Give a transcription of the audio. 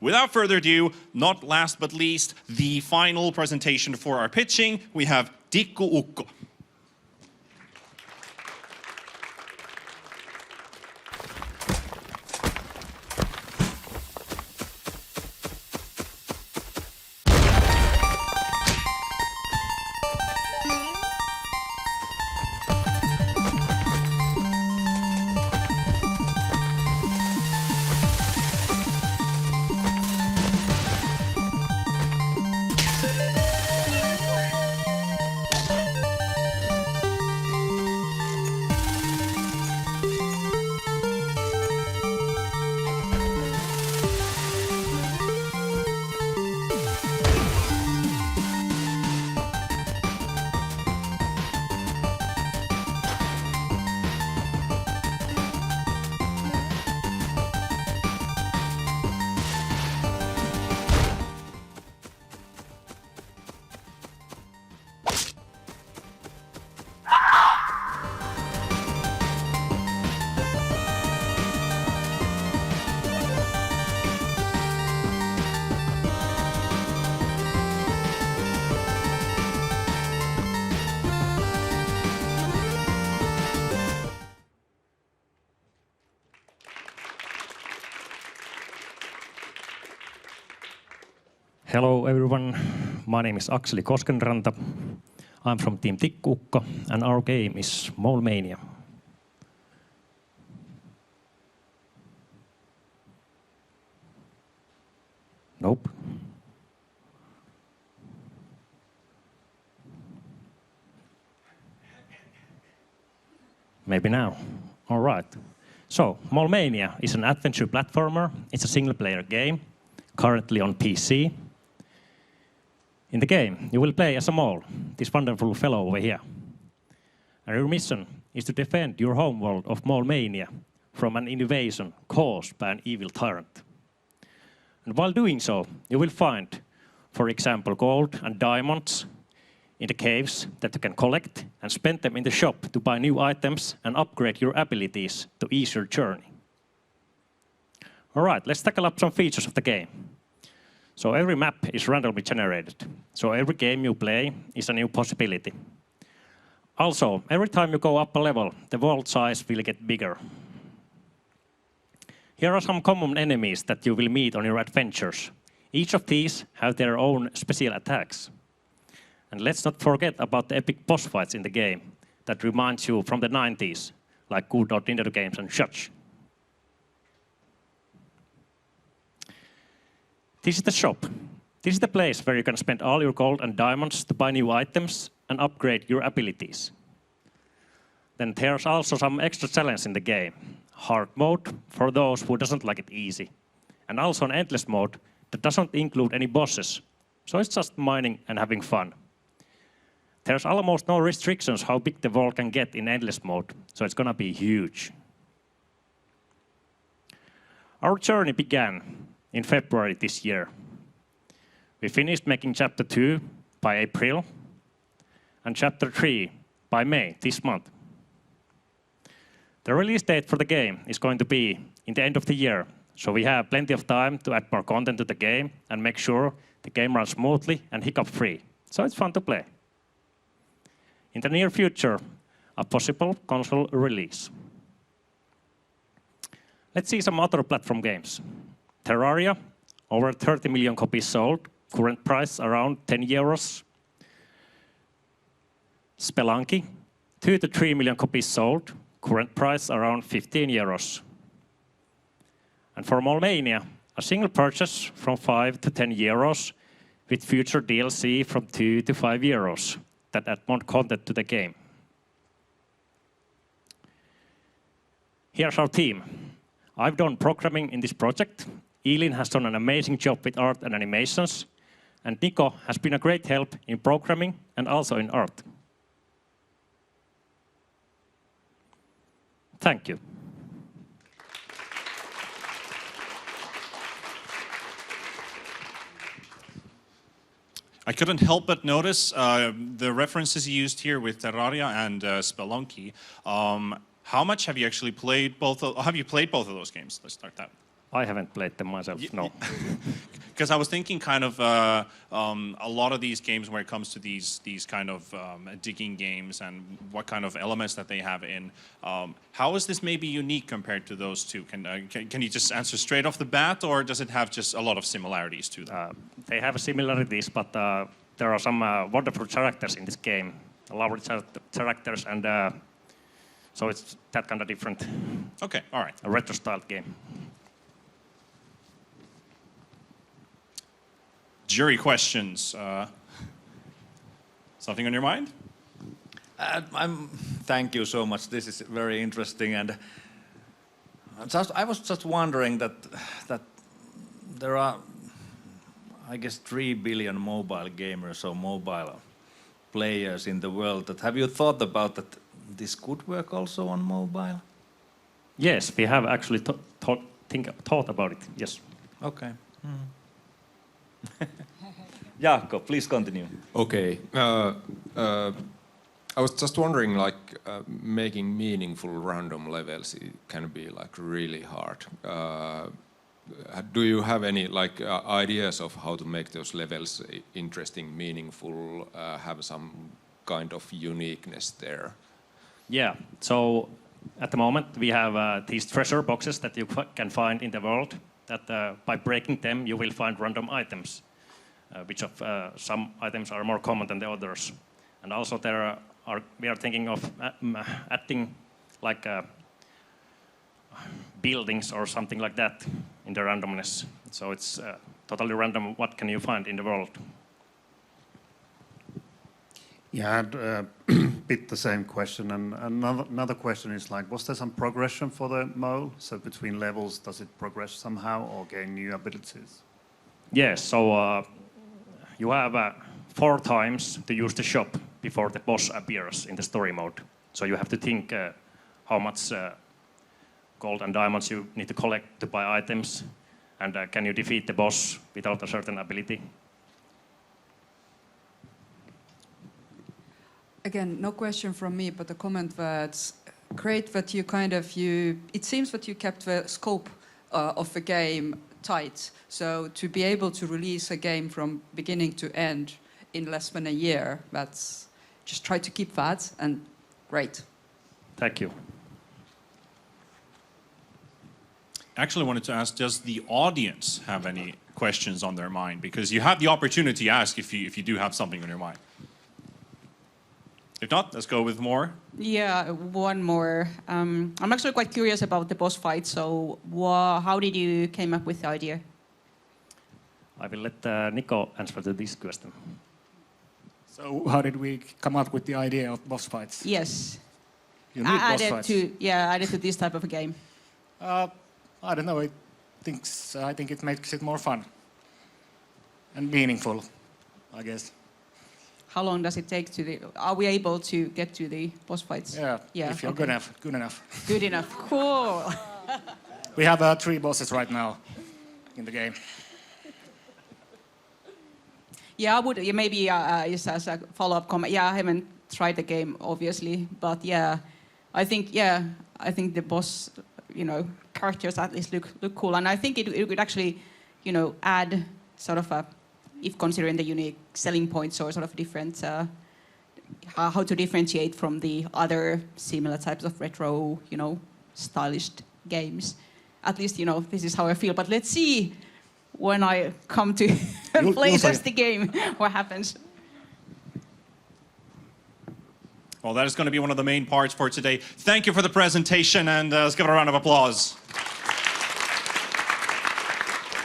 without further ado, not last but least, the final presentation for our pitching, we have TikkuUcco. Hello everyone, my name is Akseli Koskenranta. I'm from Team TikkuUcco and our game is MoleMania. Nope. Maybe now. All right. So, MoleMania is an adventure platformer. It's a single-player game, currently on PC. In the game, you will play as a mole, this wonderful fellow over here. And your mission is to defend your homeworld of MoleMania from an invasion caused by an evil tyrant. And while doing so, you will find, for example, gold and diamonds in the caves that you can collect and spend them in the shop to buy new items and upgrade your abilities to ease your journey. All right, let's tackle up some features of the game. So every map is randomly generated. So every game you play is a new possibility. Also, every time you go up a level, the world size will get bigger. Here are some common enemies that you will meet on your adventures. Each of these have their own special attacks. And let's not forget about the epic boss fights in the game that reminds you from the 90s, like good old Nintendo games and such. This is the shop. This is the place where you can spend all your gold and diamonds to buy new items and upgrade your abilities. Then there's also some extra challenge in the game. Hard mode for those who doesn't like it easy. And also an endless mode that doesn't include any bosses. So it's just mining and having fun. There's almost no restrictions how big the world can get in endless mode, so it's gonna be huge. Our journey began in February this year. We finished making Chapter 2 by April and Chapter 3 by May this month. The release date for the game is going to be in the end of the year, so we have plenty of time to add more content to the game and make sure the game runs smoothly and hiccup-free, so it's fun to play. In the near future, a possible console release. Let's see some other platform games. Terraria, over 30 million copies sold, current price around 10 euros. Spelunky, 2 to 3 million copies sold, current price around 15 euros. And for MoleMania, a single purchase from 5 to 10 euros with future DLC from 2 to 5 euros that add more content to the game. Here's our team. I've done programming in this project. Elin has done an amazing job with art and animations. And Nico has been a great help in programming and also in art. Thank you. I couldn't help but notice the references you used here with Terraria and Spelunky. How much have you actually played both? Have you played both of those games? Let's start that. I haven't played them myself, no. Because I was thinking kind of a lot of these games where it comes to these kind of digging games and what kind of elements that they have in, how is this maybe unique compared to those two? Can you just answer straight off the bat, or does it have just a lot of similarities to them? They have similarities, but there are some wonderful characters in this game, lovely characters, and so it's that kind of different. Okay, all right. A retro-styled game. Jury questions. Something on your mind? Thank you so much. This is very interesting, and I was just wondering that there are, I guess, 3 billion mobile gamers or mobile players in the world. Have you thought about that this could work also on mobile? Yes, we have actually thought about it. Yes. Okay. Jaakko, please continue. Okay. I was just wondering, like, making meaningful random levels, it can be like really hard. Do you have any like ideas of how to make those levels interesting, meaningful, have some kind of uniqueness there? Yeah. So at the moment we have these treasure boxes that you can find in the world. That by breaking them you will find random items, which of some items are more common than the others. And also we are thinking of adding like buildings or something like that in the randomness. So it's totally random. What can you find in the world? Yeah, and bit the same question. And another question is like, was there some progression for the mole? So between levels, does it progress somehow or gain new abilities? Yes. So you have 4 times to use the shop before the boss appears in the story mode. So you have to think how much gold and diamonds you need to collect to buy items, and can you defeat the boss without a certain ability. Again, no question from me, but a comment that great that it seems that you kept the scope of the game tight. So to be able to release a game from beginning to end in less than a year, that's just try to keep that, and great. Thank you. Actually, I wanted to ask, does the audience have any questions on their mind? Because you have the opportunity to ask if you do have something on your mind. If not, let's go with more. Yeah, one more. I'm actually quite curious about the boss fight. So how did you came up with the idea? I will let Nico answer to this question. So how did we come up with the idea of boss fights? Yes. Unique boss fights. Added to this type of a game. I don't know. I think it makes it more fun and meaningful, I guess. How long does it take are we able to get to the boss fights? Yeah, if you're good enough. Good enough. Cool. We have 3 bosses right now in the game. Yeah, I would. Yeah, maybe just as a follow-up comment. Yeah, I haven't tried the game, obviously, but yeah, I think the boss, characters at least look cool, and I think it would actually, add sort of if considering the unique selling points or sort of different, how to differentiate from the other similar types of retro, stylish games. At least, this is how I feel. But let's see when I come to play just the game, what happens. Well, that is going to be one of the main parts for today. Thank you for the presentation, and let's give it a round of applause.